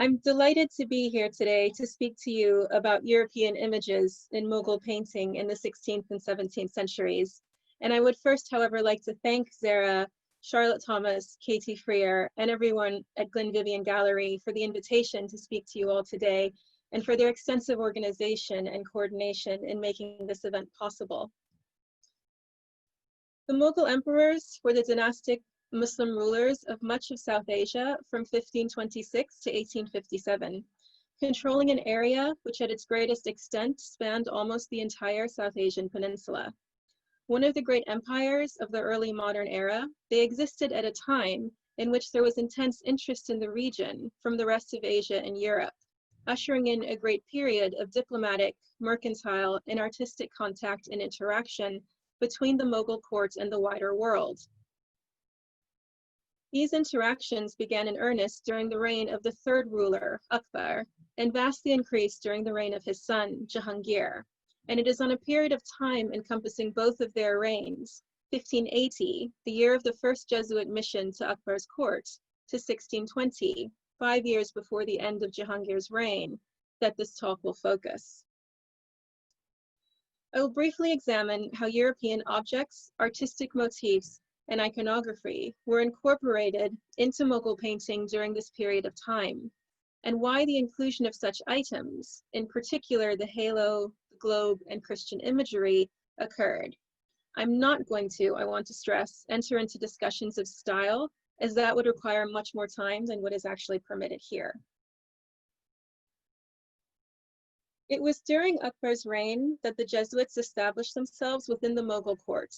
I'm delighted to be here today to speak to you about European images in Mughal painting in the 16th and 17th centuries. And I would first, however, like to thank Zara, Charlotte Thomas, Katie Freer, and everyone at Glynn Vivian Gallery for the invitation to speak to you all today and for their extensive organization and coordination in making this event possible. The Mughal emperors were the dynastic Muslim rulers of much of South Asia from 1526 to 1857, controlling an area which at its greatest extent spanned almost the entire South Asian peninsula. One of the great empires of the early modern era, they existed at a time in which there was intense interest in the region from the rest of Asia and Europe, ushering in a great period of diplomatic, mercantile, and artistic contact and interaction between the Mughal court and the wider world. These interactions began in earnest during the reign of the third ruler, Akbar, and vastly increased during the reign of his son, Jahangir. And it is on a period of time encompassing both of their reigns, 1580, the year of the first Jesuit mission to Akbar's court, to 1620, 5 years before the end of Jahangir's reign, that this talk will focus. I will briefly examine how European objects, artistic motifs, and iconography were incorporated into Mughal painting during this period of time, and why the inclusion of such items, in particular the halo, the globe, and Christian imagery, occurred. I'm not going to, I want to stress, enter into discussions of style, as that would require much more time than what is actually permitted here. It was during Akbar's reign that the Jesuits established themselves within the Mughal court,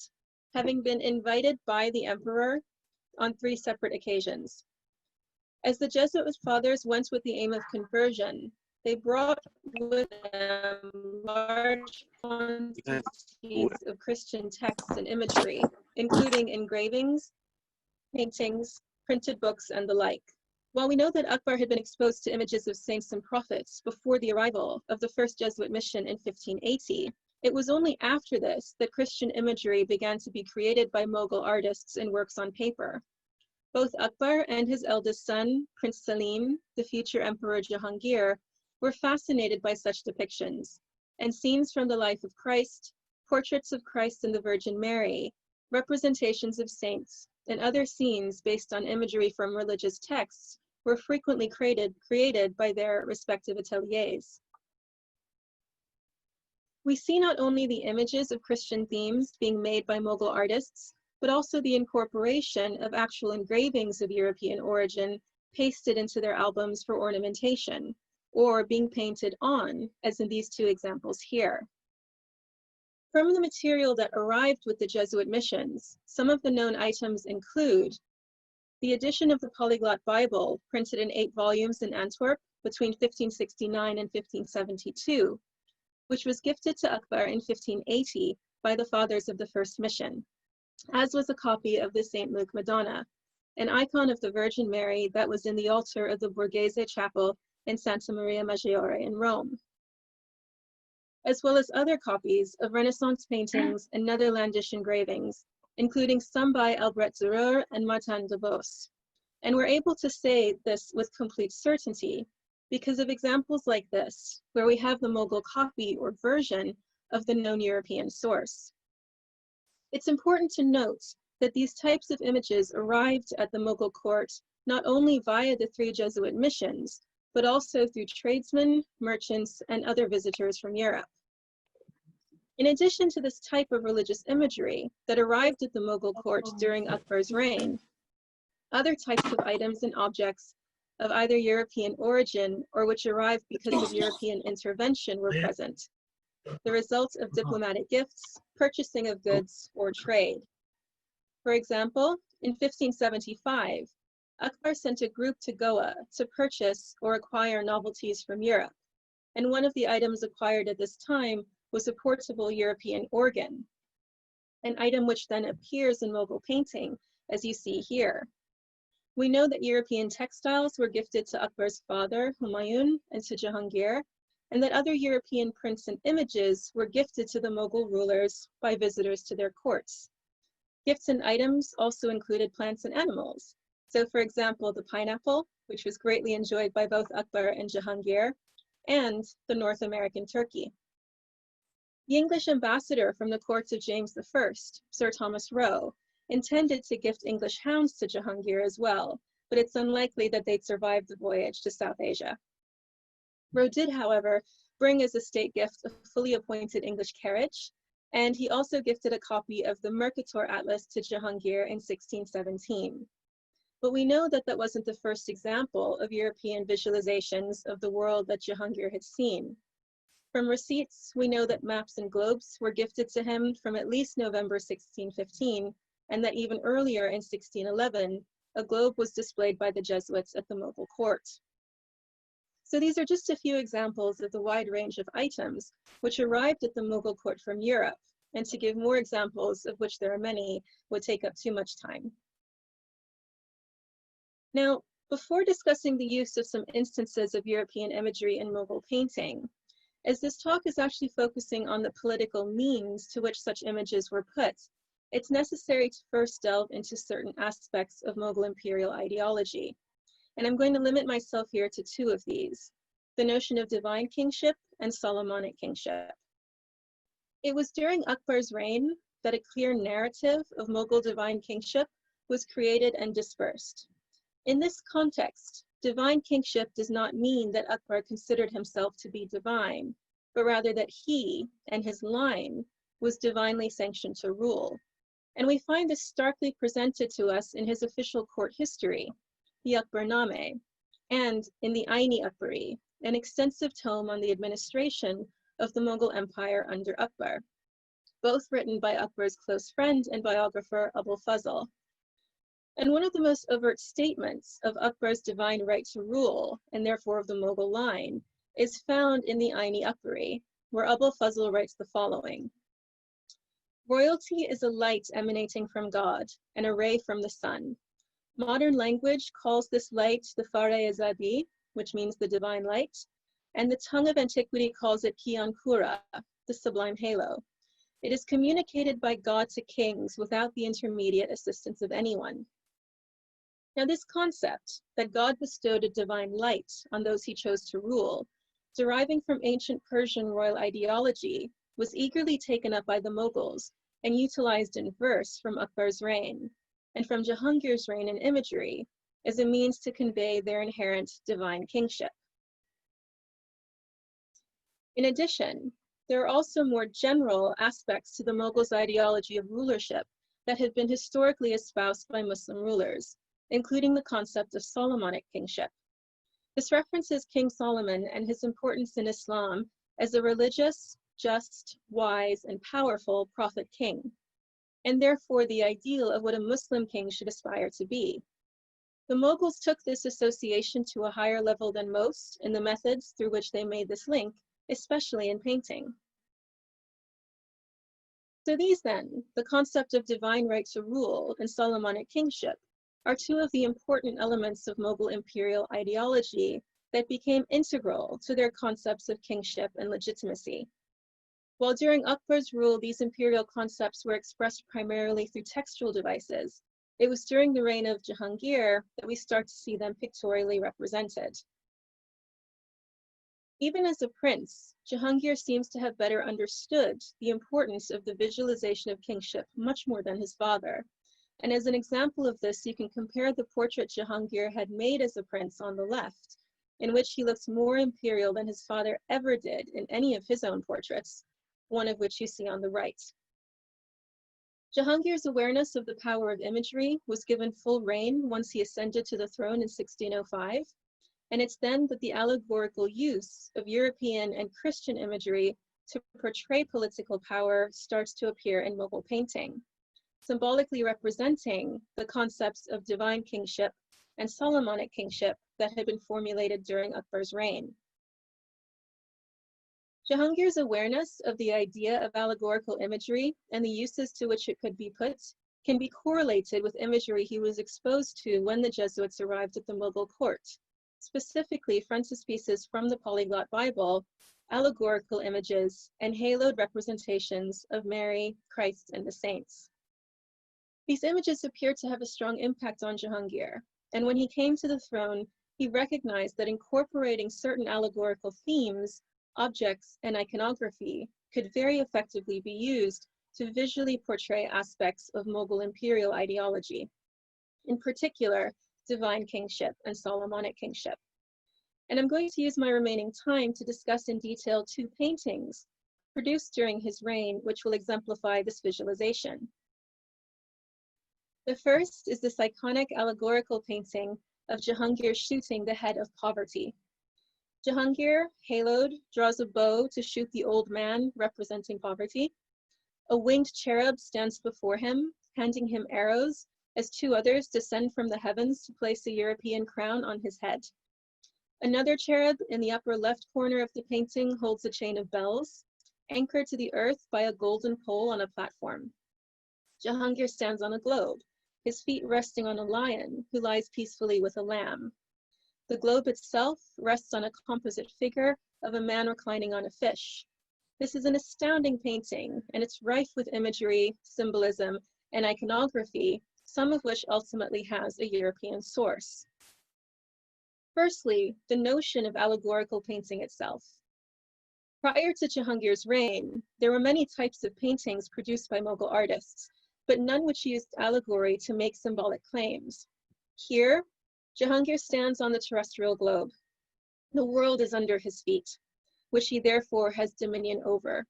having been invited by the emperor on 3 separate occasions. As the Jesuit fathers went with the aim of conversion, they brought with them large quantities of Christian texts and imagery, including engravings, paintings, printed books, and the like. While we know that Akbar had been exposed to images of saints and prophets before the arrival of the first Jesuit mission in 1580, it was only after this that Christian imagery began to be created by Mughal artists in works on paper. Both Akbar and his eldest son, Prince Salim, the future Emperor Jahangir, were fascinated by such depictions, and scenes from the life of Christ, portraits of Christ and the Virgin Mary, representations of saints, and other scenes based on imagery from religious texts were frequently created by their respective ateliers. We see not only the images of Christian themes being made by Mughal artists, but also the incorporation of actual engravings of European origin pasted into their albums for ornamentation, or being painted on, as in these 2 examples here. From the material that arrived with the Jesuit missions, some of the known items include the edition of the Polyglot Bible, printed in 8 volumes in Antwerp between 1569 and 1572, which was gifted to Akbar in 1580 by the fathers of the first mission, as was a copy of the St. Luke Madonna, an icon of the Virgin Mary that was in the altar of the Borghese Chapel in Santa Maria Maggiore in Rome, as well as other copies of Renaissance paintings and Netherlandish engravings, including some by Albrecht Dürer and Martin de Vos. And we're able to say this with complete certainty because of examples like this, where we have the Mughal copy or version of the known European source. It's important to note that these types of images arrived at the Mughal court not only via the 3 Jesuit missions, but also through tradesmen, merchants, and other visitors from Europe. In addition to this type of religious imagery that arrived at the Mughal court during Akbar's reign, other types of items and objects of either European origin or which arrived because of European intervention were present, the result of diplomatic gifts, purchasing of goods, or trade. For example, in 1575, Akbar sent a group to Goa to purchase or acquire novelties from Europe, and one of the items acquired at this time was a portable European organ, an item which then appears in Mughal painting, as you see here. We know that European textiles were gifted to Akbar's father, Humayun, and to Jahangir, and that other European prints and images were gifted to the Mughal rulers by visitors to their courts. Gifts and items also included plants and animals, So for example, the pineapple, which was greatly enjoyed by both Akbar and Jahangir, and the North American turkey. The English ambassador from the courts of James I, Sir Thomas Roe, intended to gift English hounds to Jahangir as well, but it's unlikely that they'd survive the voyage to South Asia. Roe did, however, bring as a state gift a fully appointed English carriage, and he also gifted a copy of the Mercator Atlas to Jahangir in 1617. But we know that that wasn't the first example of European visualizations of the world that Jahangir had seen. From receipts, we know that maps and globes were gifted to him from at least November 1615, and that even earlier in 1611, a globe was displayed by the Jesuits at the Mughal court. So these are just a few examples of the wide range of items which arrived at the Mughal court from Europe, and to give more examples, of which there are many, would take up too much time. Now, before discussing the use of some instances of European imagery in Mughal painting, as this talk is actually focusing on the political means to which such images were put, it's necessary to first delve into certain aspects of Mughal imperial ideology. And I'm going to limit myself here to two of these, the notion of divine kingship and Solomonic kingship. It was during Akbar's reign that a clear narrative of Mughal divine kingship was created and dispersed. In this context, divine kingship does not mean that Akbar considered himself to be divine, but rather that he and his line was divinely sanctioned to rule. And we find this starkly presented to us in his official court history, the Akbarname, and in the Aini-Akbari, an extensive tome on the administration of the Mughal Empire under Akbar, both written by Akbar's close friend and biographer Abul Fazl. And one of the most overt statements of Akbar's divine right to rule, and therefore of the Mughal line, is found in the Aini-Akbari, where Abul Fazl writes the following: "Royalty is a light emanating from God, and a ray from the sun. Modern language calls this light the Fare-e-Zadi, which means the divine light, and the tongue of antiquity calls it Kiankura, the sublime halo. It is communicated by God to kings without the intermediate assistance of anyone." Now, this concept that God bestowed a divine light on those he chose to rule, deriving from ancient Persian royal ideology, was eagerly taken up by the Mughals and utilized in verse from Akbar's reign, and from Jahangir's reign in imagery, as a means to convey their inherent divine kingship. In addition, there are also more general aspects to the Mughals' ideology of rulership that have been historically espoused by Muslim rulers, including the concept of Solomonic kingship. This references King Solomon and his importance in Islam as a religious, just, wise, and powerful prophet king, and therefore the ideal of what a Muslim king should aspire to be. The Mughals took this association to a higher level than most in the methods through which they made this link, especially in painting. So these then, the concept of divine right to rule and Solomonic kingship, are two of the important elements of Mughal imperial ideology that became integral to their concepts of kingship and legitimacy. While during Akbar's rule, these imperial concepts were expressed primarily through textual devices, it was during the reign of Jahangir that we start to see them pictorially represented. Even as a prince, Jahangir seems to have better understood the importance of the visualization of kingship much more than his father. And as an example of this, you can compare the portrait Jahangir had made as a prince on the left, in which he looks more imperial than his father ever did in any of his own portraits, one of which you see on the right. Jahangir's awareness of the power of imagery was given full rein once he ascended to the throne in 1605, and it's then that the allegorical use of European and Christian imagery to portray political power starts to appear in Mughal painting, symbolically representing the concepts of divine kingship and Solomonic kingship that had been formulated during Akbar's reign. Jahangir's awareness of the idea of allegorical imagery and the uses to which it could be put can be correlated with imagery he was exposed to when the Jesuits arrived at the Mughal court, specifically frontispieces from the Polyglot Bible, allegorical images, and haloed representations of Mary, Christ, and the saints. These images appear to have a strong impact on Jahangir, And when he came to the throne, he recognized that incorporating certain allegorical themes, objects, and iconography could very effectively be used to visually portray aspects of Mughal imperial ideology, in particular, divine kingship and Solomonic kingship. And I'm going to use my remaining time to discuss in detail two paintings produced during his reign, which will exemplify this visualization. The first is this iconic allegorical painting of Jahangir shooting the head of poverty. Jahangir, haloed, draws a bow to shoot the old man, representing poverty. A winged cherub stands before him, handing him arrows, as two others descend from the heavens to place a European crown on his head. Another cherub in the upper left corner of the painting holds a chain of bells, anchored to the earth by a golden pole on a platform. Jahangir stands on a globe, his feet resting on a lion who lies peacefully with a lamb. The globe itself rests on a composite figure of a man reclining on a fish. This is an astounding painting, and it's rife with imagery, symbolism, and iconography, some of which ultimately has a European source. Firstly, the notion of allegorical painting itself. Prior to Jahangir's reign, there were many types of paintings produced by Mughal artists, but none which used allegory to make symbolic claims. Here, Jahangir stands on the terrestrial globe. The world is under his feet, which he therefore has dominion over.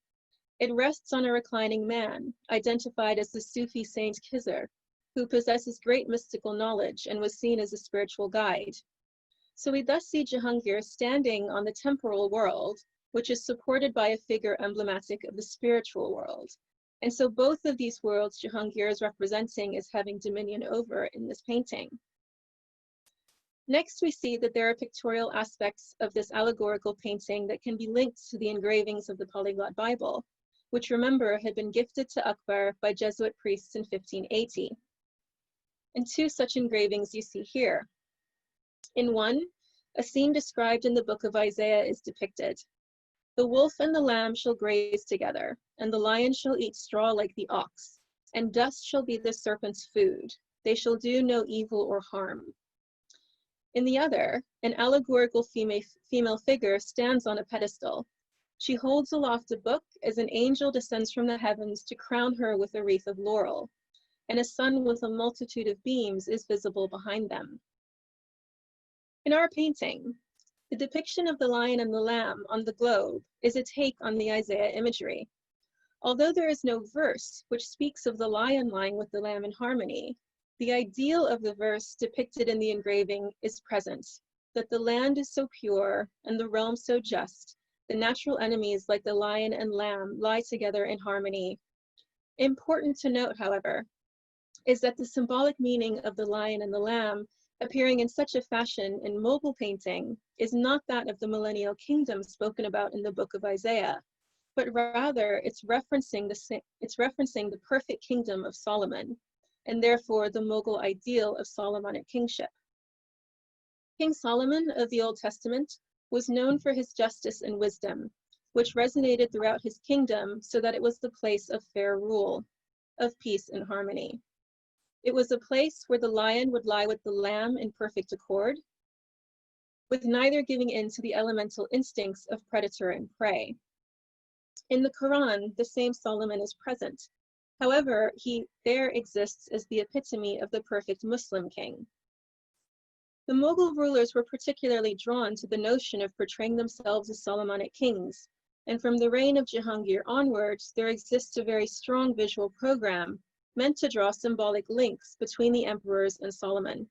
It rests on a reclining man, identified as the Sufi saint Khizr, who possesses great mystical knowledge and was seen as a spiritual guide. So we thus see Jahangir standing on the temporal world, which is supported by a figure emblematic of the spiritual world. And so both of these worlds Jahangir is representing as having dominion over in this painting. Next, we see that there are pictorial aspects of this allegorical painting that can be linked to the engravings of the Polyglot Bible, which, remember, had been gifted to Akbar by Jesuit priests in 1580. And two such engravings you see here. In one, a scene described in the book of Isaiah is depicted. The wolf and the lamb shall graze together, and the lion shall eat straw like the ox, and dust shall be the serpent's food. They shall do no evil or harm. In the other, an allegorical female figure stands on a pedestal. She holds aloft a book as an angel descends from the heavens to crown her with a wreath of laurel, and a sun with a multitude of beams is visible behind them. In our painting, the depiction of the lion and the lamb on the globe is a take on the Isaiah imagery. Although there is no verse which speaks of the lion lying with the lamb in harmony, the ideal of the verse depicted in the engraving is present, that the land is so pure and the realm so just, the natural enemies like the lion and lamb lie together in harmony. Important to note, however, is that the symbolic meaning of the lion and the lamb appearing in such a fashion in Mughal painting is not that of the millennial kingdom spoken about in the book of Isaiah, but rather it's referencing the perfect kingdom of Solomon, and therefore the Mughal ideal of Solomonic kingship. King Solomon of the Old Testament was known for his justice and wisdom, which resonated throughout his kingdom so that it was the place of fair rule, of peace and harmony. It was a place where the lion would lie with the lamb in perfect accord, with neither giving in to the elemental instincts of predator and prey. In the Quran, the same Solomon is present. However, he there exists as the epitome of the perfect Muslim king. The Mughal rulers were particularly drawn to the notion of portraying themselves as Solomonic kings, and from the reign of Jahangir onwards, there exists a very strong visual program meant to draw symbolic links between the emperors and Solomon.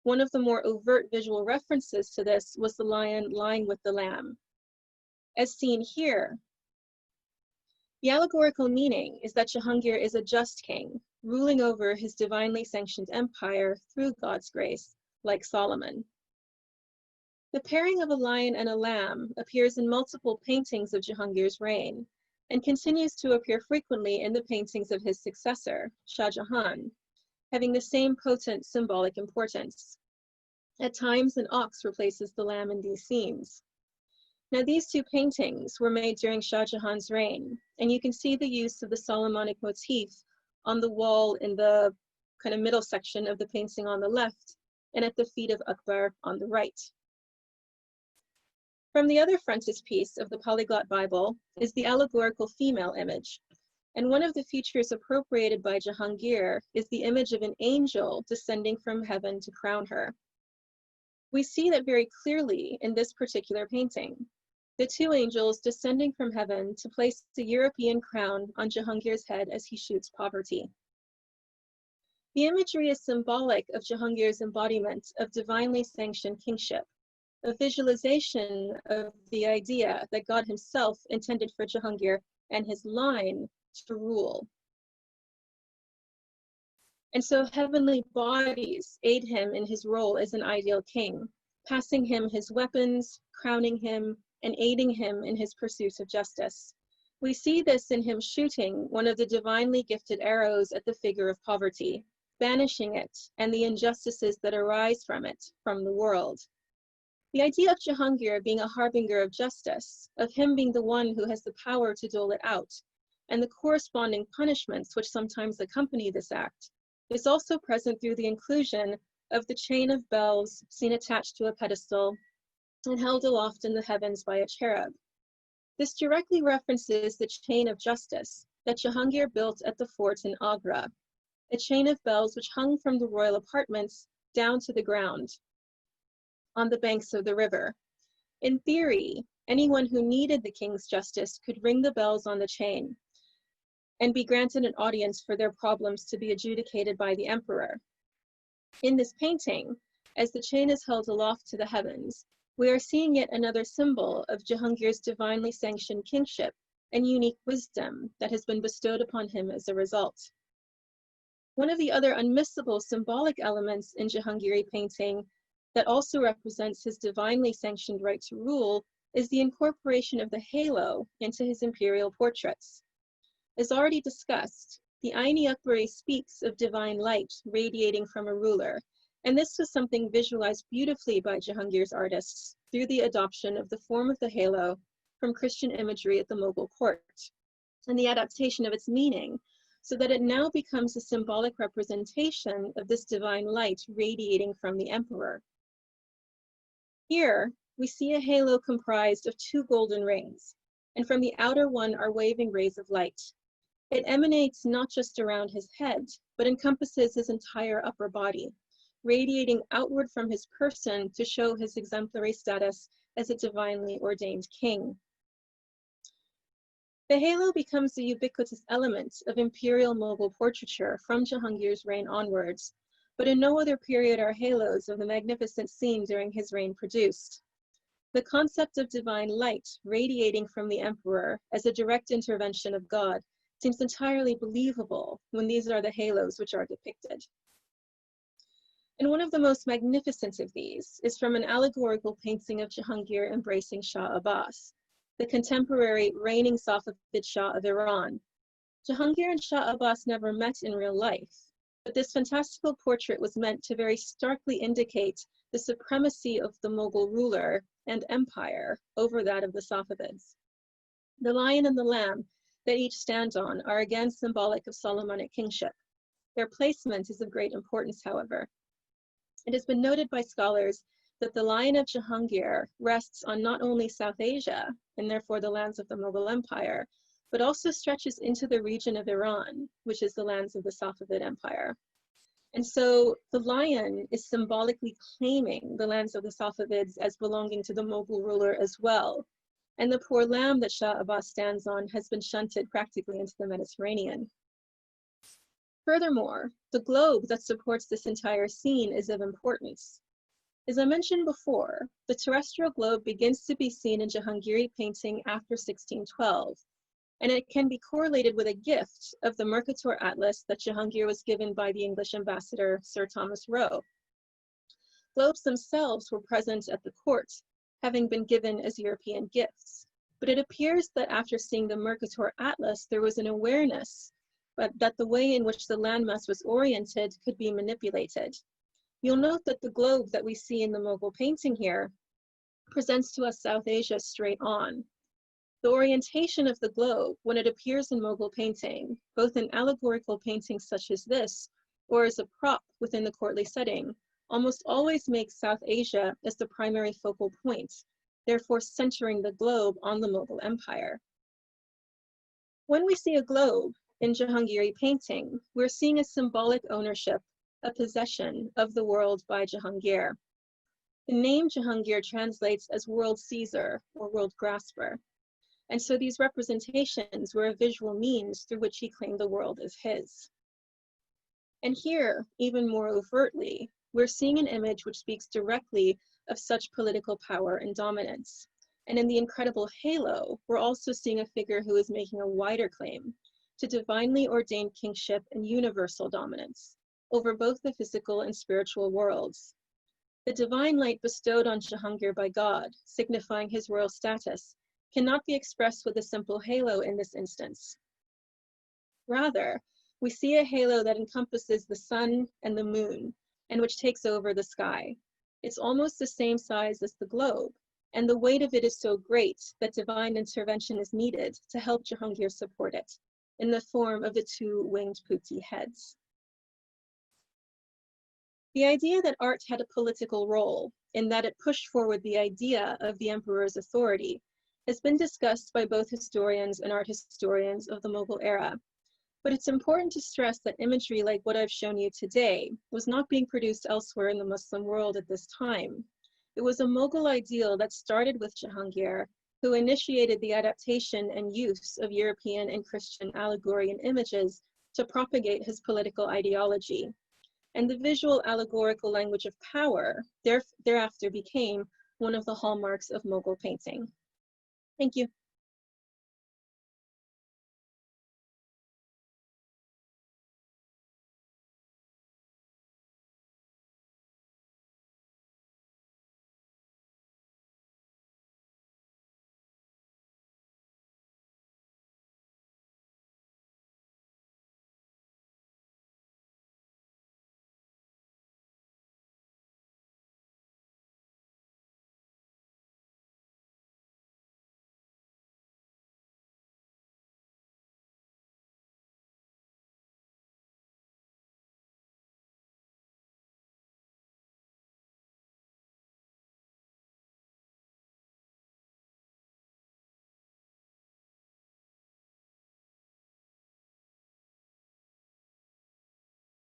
One of the more overt visual references to this was the lion lying with the lamb. As seen here, the allegorical meaning is that Jahangir is a just king, ruling over his divinely sanctioned empire through God's grace, like Solomon. The pairing of a lion and a lamb appears in multiple paintings of Jahangir's reign, and continues to appear frequently in the paintings of his successor, Shah Jahan, having the same potent symbolic importance. At times, an ox replaces the lamb in these scenes. Now, these two paintings were made during Shah Jahan's reign, and you can see the use of the Solomonic motif on the wall in the kind of middle section of the painting on the left, and at the feet of Akbar on the right. From the other frontispiece of the Polyglot Bible is the allegorical female image, and one of the features appropriated by Jahangir is the image of an angel descending from heaven to crown her. We see that very clearly in this particular painting, the two angels descending from heaven to place the European crown on Jahangir's head as he shoots poverty. The imagery is symbolic of Jahangir's embodiment of divinely sanctioned kingship, a visualization of the idea that God himself intended for Jahangir and his line to rule. And so heavenly bodies aid him in his role as an ideal king, passing him his weapons, crowning him, and aiding him in his pursuit of justice. We see this in him shooting one of the divinely gifted arrows at the figure of poverty, banishing it and the injustices that arise from it, from the world. The idea of Jahangir being a harbinger of justice, of him being the one who has the power to dole it out, and the corresponding punishments which sometimes accompany this act, is also present through the inclusion of the chain of bells seen attached to a pedestal and held aloft in the heavens by a cherub. This directly references the chain of justice that Jahangir built at the fort in Agra, a chain of bells which hung from the royal apartments down to the ground on the banks of the river. In theory, anyone who needed the king's justice could ring the bells on the chain and be granted an audience for their problems to be adjudicated by the emperor. In this painting, as the chain is held aloft to the heavens, we are seeing yet another symbol of Jahangir's divinely sanctioned kingship and unique wisdom that has been bestowed upon him as a result. One of the other unmissable symbolic elements in Jahangiri painting that also represents his divinely sanctioned right to rule is the incorporation of the halo into his imperial portraits. As already discussed, the Aini-Akbari speaks of divine light radiating from a ruler, and this was something visualized beautifully by Jahangir's artists through the adoption of the form of the halo from Christian imagery at the Mughal court, and the adaptation of its meaning, so that it now becomes a symbolic representation of this divine light radiating from the emperor. Here, we see a halo comprised of two golden rings, and from the outer one are waving rays of light. It emanates not just around his head, but encompasses his entire upper body, radiating outward from his person to show his exemplary status as a divinely ordained king. The halo becomes a ubiquitous element of imperial Mughal portraiture from Jahangir's reign onwards, but in no other period are halos of the magnificent scene during his reign produced. The concept of divine light radiating from the emperor as a direct intervention of God seems entirely believable when these are the halos which are depicted. And one of the most magnificent of these is from an allegorical painting of Jahangir embracing Shah Abbas, the contemporary reigning Safavid Shah of Iran. Jahangir and Shah Abbas never met in real life, but this fantastical portrait was meant to very starkly indicate the supremacy of the Mughal ruler and empire over that of the Safavids. The lion and the lamb that each stand on are again symbolic of Solomonic kingship. Their placement is of great importance, however. It has been noted by scholars that the lion of Jahangir rests on not only South Asia, and therefore the lands of the Mughal Empire, but also stretches into the region of Iran, which is the lands of the Safavid Empire. And so the lion is symbolically claiming the lands of the Safavids as belonging to the Mughal ruler as well. And the poor lamb that Shah Abbas stands on has been shunted practically into the Mediterranean. Furthermore, the globe that supports this entire scene is of importance. As I mentioned before, the terrestrial globe begins to be seen in Jahangiri painting after 1612, and it can be correlated with a gift of the Mercator Atlas that Jahangir was given by the English ambassador, Sir Thomas Roe. Globes themselves were present at the court, having been given as European gifts. But it appears that after seeing the Mercator Atlas, there was an awareness that the way in which the landmass was oriented could be manipulated. You'll note that the globe that we see in the Mughal painting here presents to us South Asia straight on. The orientation of the globe, when it appears in Mughal painting, both in allegorical paintings such as this, or as a prop within the courtly setting, almost always makes South Asia as the primary focal point, therefore centering the globe on the Mughal Empire. When we see a globe in Jahangiri painting, we're seeing a symbolic ownership, a possession of the world by Jahangir. The name Jahangir translates as world Caesar or world grasper. And so these representations were a visual means through which he claimed the world as his. And here, even more overtly, we're seeing an image which speaks directly of such political power and dominance. And in the incredible halo, we're also seeing a figure who is making a wider claim to divinely ordained kingship and universal dominance over both the physical and spiritual worlds. The divine light bestowed on Jahangir by God, signifying his royal status, cannot be expressed with a simple halo in this instance. Rather, we see a halo that encompasses the sun and the moon, and which takes over the sky. It's almost the same size as the globe, and the weight of it is so great that divine intervention is needed to help Jahangir support it, in the form of the two winged putti heads. The idea that art had a political role, in that it pushed forward the idea of the emperor's authority, has been discussed by both historians and art historians of the Mughal era. But it's important to stress that imagery like what I've shown you today was not being produced elsewhere in the Muslim world at this time. It was a Mughal ideal that started with Jahangir, who initiated the adaptation and use of European and Christian allegory and images to propagate his political ideology. And the visual allegorical language of power thereafter became one of the hallmarks of Mughal painting. Thank you.